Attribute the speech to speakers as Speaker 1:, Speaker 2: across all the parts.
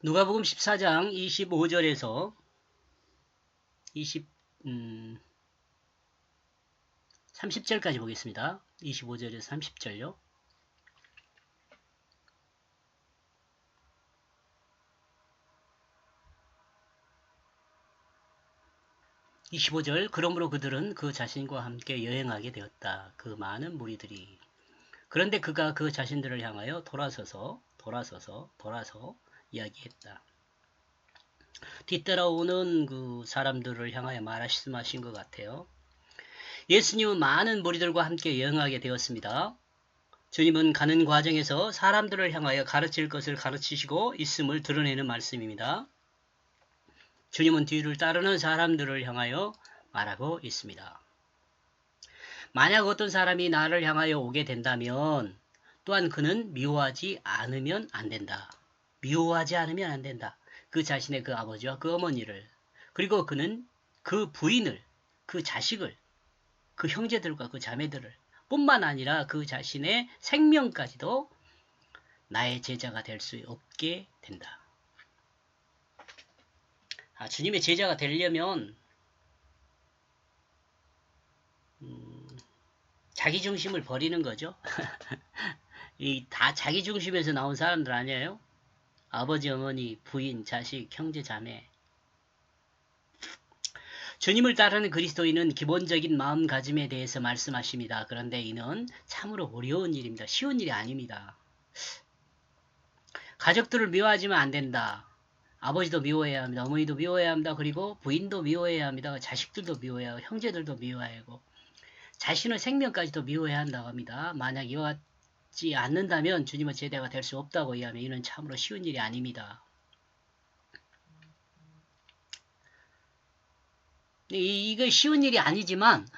Speaker 1: 누가복음 14장 25절에서 30절까지 보겠습니다. 25절에서 30절요. 25절. 그러므로 그들은 그 자신과 함께 여행하게 되었다. 그 많은 무리들이. 그런데 그가 그 자신들을 향하여 돌아서 이야기했다. 뒤따라오는 그 사람들을 향하여 말씀하신 것 같아요. 예수님은 많은 무리들과 함께 여행하게 되었습니다. 주님은 가는 과정에서 사람들을 향하여 가르칠 것을 가르치시고 있음을 드러내는 말씀입니다. 주님은 뒤를 따르는 사람들을 향하여 말하고 있습니다. 만약 어떤 사람이 나를 향하여 오게 된다면 또한 그는 미워하지 않으면 안 된다. 미워하지 않으면 안 된다. 그 자신의 그 아버지와 그 어머니를, 그리고 그는 그 부인을, 그 자식을, 그 형제들과 그 자매들을 뿐만 아니라 그 자신의 생명까지도 나의 제자가 될 수 없게 된다. 주님의 제자가 되려면 자기중심을 버리는 거죠. 다 자기중심에서 나온 사람들 아니에요? 아버지, 어머니, 부인, 자식, 형제, 자매. 주님을 따르는 그리스도인은 기본적인 마음가짐에 대해서 말씀하십니다. 그런데 이는 참으로 어려운 일입니다. 쉬운 일이 아닙니다. 가족들을 미워하지면 안 된다. 아버지도 미워해야 합니다. 어머니도 미워해야 합니다. 그리고 부인도 미워해야 합니다. 자식들도 미워해야 하고 형제들도 미워해야 하고 자신의 생명까지도 미워해야 한다고 합니다. 만약 이와 같지 않는다면 주님의 제자가 될 수 없다고 이야기하면 이는 참으로 쉬운 일이 아닙니다. 이거 쉬운 일이 아니지만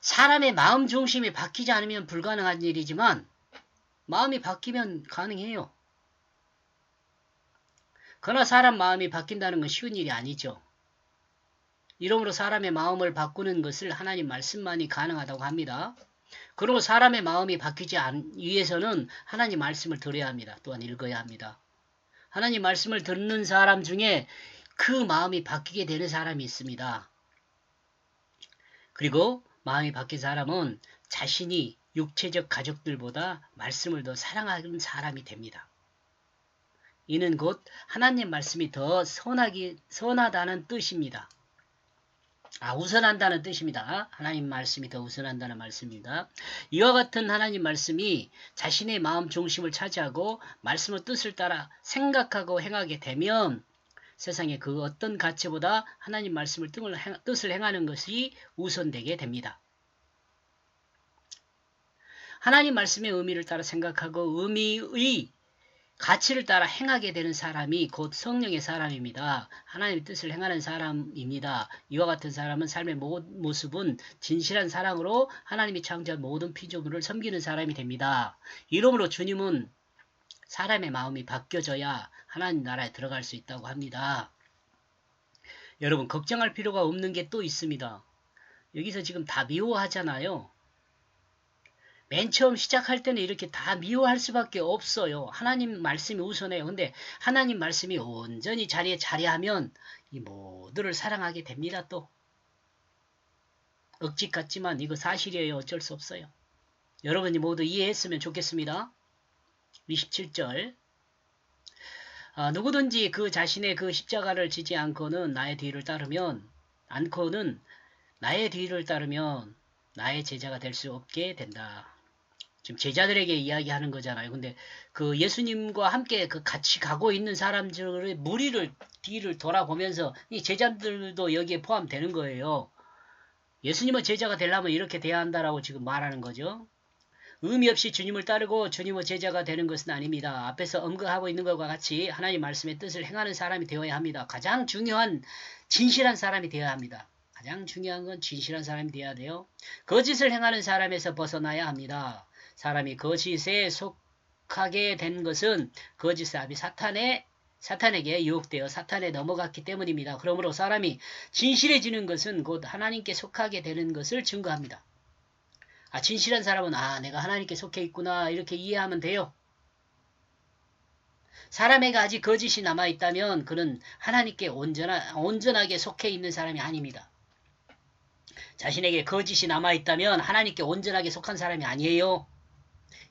Speaker 1: 사람의 마음 중심이 바뀌지 않으면 불가능한 일이지만 마음이 바뀌면 가능해요. 그러나 사람 마음이 바뀐다는 건 쉬운 일이 아니죠. 이러므로 사람의 마음을 바꾸는 것을 하나님 말씀만이 가능하다고 합니다. 그리고 사람의 마음이 바뀌지 위해서는 하나님 말씀을 들어야 합니다. 또한 읽어야 합니다. 하나님 말씀을 듣는 사람 중에 그 마음이 바뀌게 되는 사람이 있습니다. 그리고 마음이 바뀐 사람은 자신이 육체적 가족들보다 말씀을 더 사랑하는 사람이 됩니다. 이는 곧 하나님 말씀이 더 선하다는 뜻입니다. 우선한다는 뜻입니다. 하나님 말씀이 더 우선한다는 말씀입니다. 이와 같은 하나님 말씀이 자신의 마음 중심을 차지하고 말씀의 뜻을 따라 생각하고 행하게 되면 세상의 그 어떤 가치보다 하나님 말씀을 뜻을 행하는 것이 우선되게 됩니다. 하나님 말씀의 의미를 따라 생각하고 의미의 가치를 따라 행하게 되는 사람이 곧 성령의 사람입니다. 하나님의 뜻을 행하는 사람입니다. 이와 같은 사람은 삶의 모습은 진실한 사랑으로 하나님이 창조한 모든 피조물을 섬기는 사람이 됩니다. 이러므로 주님은 사람의 마음이 바뀌어져야 하나님 나라에 들어갈 수 있다고 합니다. 여러분 걱정할 필요가 없는 게 또 있습니다. 여기서 지금 다 미워하잖아요. 맨 처음 시작할 때는 이렇게 다 미워할 수밖에 없어요. 하나님 말씀이 우선해요. 근데 하나님 말씀이 온전히 자리하면 이 모두를 사랑하게 됩니다. 또 억지 같지만 이거 사실이에요. 어쩔 수 없어요. 여러분이 모두 이해했으면 좋겠습니다. 27절 누구든지 그 자신의 그 십자가를 지지 않고는 나의 뒤를 따르면 나의 제자가 될 수 없게 된다. 지금 제자들에게 이야기하는 거잖아요. 근데 그 예수님과 함께 그 같이 가고 있는 사람들의 무리를 뒤를 돌아보면서 이 제자들도 여기에 포함되는 거예요. 예수님의 제자가 되려면 이렇게 돼야 한다라고 지금 말하는 거죠. 의미 없이 주님을 따르고 주님의 제자가 되는 것은 아닙니다. 앞에서 언급하고 있는 것과 같이 하나님 말씀의 뜻을 행하는 사람이 되어야 합니다. 가장 중요한 진실한 사람이 되어야 합니다. 가장 중요한 건 진실한 사람이 되어야 돼요. 거짓을 행하는 사람에서 벗어나야 합니다. 사람이 거짓에 속하게 된 것은 거짓의 아비 사탄에게 유혹되어 사탄에 넘어갔기 때문입니다. 그러므로 사람이 진실해지는 것은 곧 하나님께 속하게 되는 것을 증거합니다. 진실한 사람은 내가 하나님께 속해 있구나 이렇게 이해하면 돼요. 사람에게 아직 거짓이 남아있다면 그는 하나님께 온전하게 속해 있는 사람이 아닙니다. 자신에게 거짓이 남아있다면 하나님께 온전하게 속한 사람이 아니에요.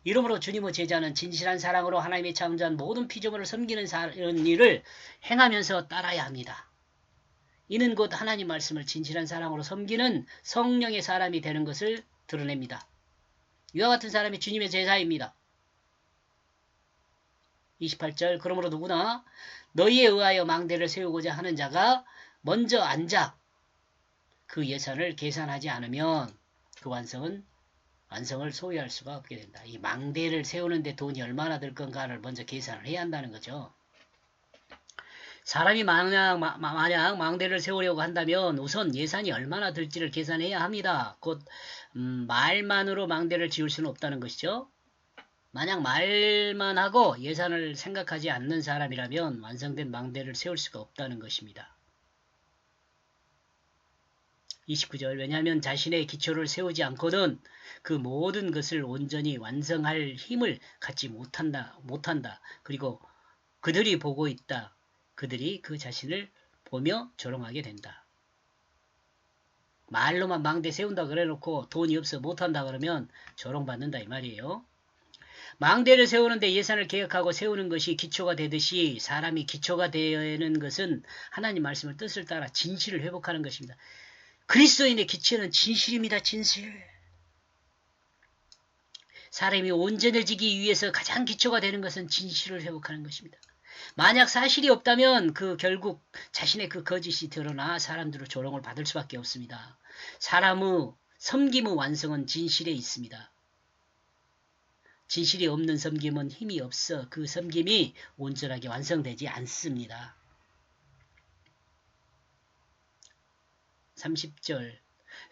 Speaker 1: 이러므로 주님의 제자는 진실한 사랑으로 하나님의 창조한 모든 피조물을 섬기는 일을 행하면서 따라야 합니다. 이는 곧 하나님 말씀을 진실한 사랑으로 섬기는 성령의 사람이 되는 것을 드러냅니다. 이와 같은 사람이 주님의 제자입니다. 28절 그러므로 누구나 너희에 의하여 망대를 세우고자 하는 자가 먼저 앉아 그 예산을 계산하지 않으면 그 완성을 소유할 수가 없게 된다. 이 망대를 세우는데 돈이 얼마나 들 건가를 먼저 계산을 해야 한다는 거죠. 사람이 만약 망대를 세우려고 한다면 우선 예산이 얼마나 들지를 계산해야 합니다. 곧 말만으로 망대를 지을 수는 없다는 것이죠. 만약 말만 하고 예산을 생각하지 않는 사람이라면 완성된 망대를 세울 수가 없다는 것입니다. 29절 왜냐하면 자신의 기초를 세우지 않고는 그 모든 것을 온전히 완성할 힘을 갖지 못한다. 그리고 그들이 보고 있다. 그들이 그 자신을 보며 조롱하게 된다. 말로만 망대 세운다 그래놓고 돈이 없어 못한다 그러면 조롱받는다 이 말이에요. 망대를 세우는데 예산을 계획하고 세우는 것이 기초가 되듯이 사람이 기초가 되는 것은 하나님 말씀을 뜻을 따라 진실을 회복하는 것입니다. 그리스도인의 기초는 진실입니다. 진실. 사람이 온전해지기 위해서 가장 기초가 되는 것은 진실을 회복하는 것입니다. 만약 사실이 없다면 그 결국 자신의 그 거짓이 드러나 사람들의 조롱을 받을 수밖에 없습니다. 사람의 섬김의 완성은 진실에 있습니다. 진실이 없는 섬김은 힘이 없어 그 섬김이 온전하게 완성되지 않습니다. 30절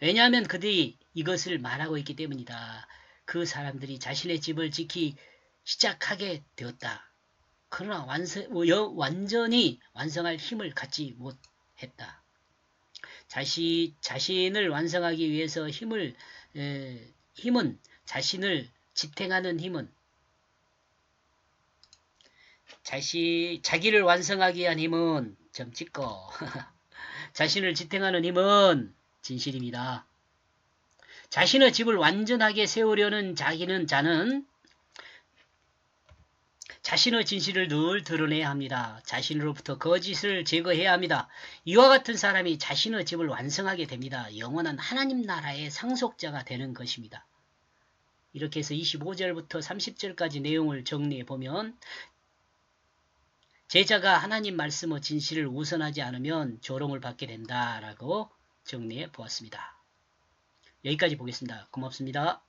Speaker 1: 왜냐하면 그들이 이것을 말하고 있기 때문이다. 그 사람들이 자신의 집을 지키 시작하게 되었다. 그러나 완전히 완성할 힘을 갖지 못했다. 자신을 완성하기 위해서 힘은 자신을 지탱하는 힘은 자기를 완성하기 위한 힘은 점 찍고 자신을 지탱하는 힘은 진실입니다. 자신의 집을 완전하게 세우려는 자는 자신의 진실을 늘 드러내야 합니다. 자신으로부터 거짓을 제거해야 합니다. 이와 같은 사람이 자신의 집을 완성하게 됩니다. 영원한 하나님 나라의 상속자가 되는 것입니다. 이렇게 해서 25절부터 30절까지 내용을 정리해 보면 제자가 하나님 말씀의 진실을 우선하지 않으면 조롱을 받게 된다라고 정리해 보았습니다. 여기까지 보겠습니다. 고맙습니다.